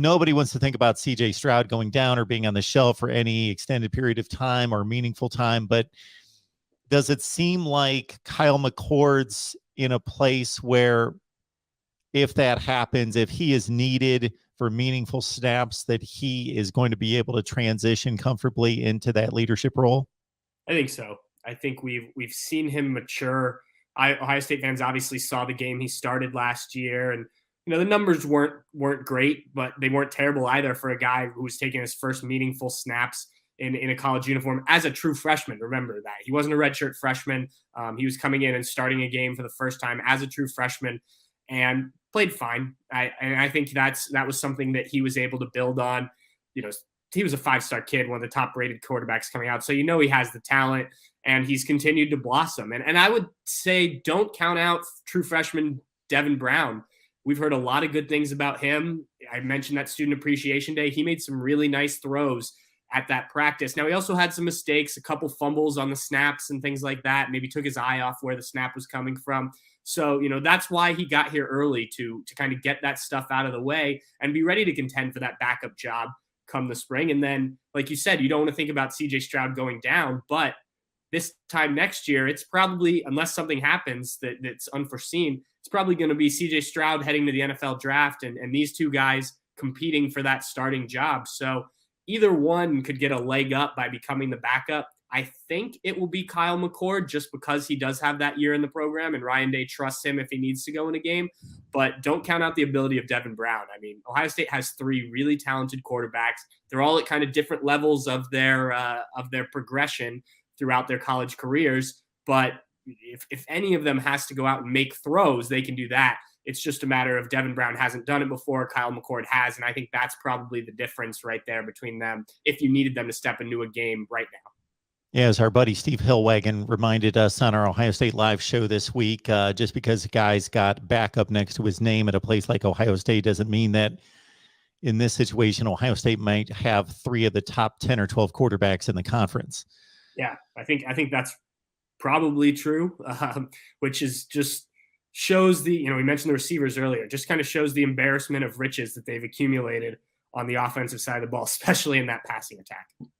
nobody wants to think about CJ Stroud going down or being on the shelf for any extended period of time or meaningful time, but does it seem like Kyle McCord's in a place where if that happens, if he is needed for meaningful snaps, that he is going to be able to transition comfortably into that leadership role? I think so. I think we've seen him mature. Ohio State fans obviously saw the game he started last year, and the numbers weren't great, but they weren't terrible either for a guy who was taking his first meaningful snaps in a college uniform as a true freshman. Remember that he wasn't a redshirt freshman. He was coming in and starting a game for the first time as a true freshman, and played fine. I think that was something that he was able to build on. He was a 5-star kid, one of the top-rated quarterbacks coming out. So he has the talent, and he's continued to blossom. And I would say don't count out true freshman Devin Brown. We've heard a lot of good things about him. I mentioned that Student Appreciation Day. He made some really nice throws at that practice. Now, he also had some mistakes, a couple fumbles on the snaps and things like that. Maybe took his eye off where the snap was coming from. So, that's why he got here early to kind of get that stuff out of the way and be ready to contend for that backup job come the spring. And then, like you said, you don't want to think about CJ Stroud going down, but this time next year, it's probably, unless something happens that's unforeseen, it's probably going to be CJ Stroud heading to the NFL draft and these two guys competing for that starting job. So either one could get a leg up by becoming the backup. I think it will be Kyle McCord just because he does have that year in the program and Ryan Day trusts him if he needs to go in a game. But don't count out the ability of Devin Brown. I mean, Ohio State has 3 really talented quarterbacks. They're all at kind of different levels of their progression throughout their college careers. But if any of them has to go out and make throws, they can do that. It's just a matter of Devin Brown hasn't done it before. Kyle McCord has. And I think that's probably the difference right there between them if you needed them to step into a game right now. Yeah, as our buddy Steve Hillwagon reminded us on our Ohio State Live show this week, just because a guy's got backup next to his name at a place like Ohio State doesn't mean that in this situation, Ohio State might have 3 of the top 10 or 12 quarterbacks in the conference. Yeah, I think that's probably true, which is just shows we mentioned the receivers earlier, just kind of shows the embarrassment of riches that they've accumulated on the offensive side of the ball, especially in that passing attack.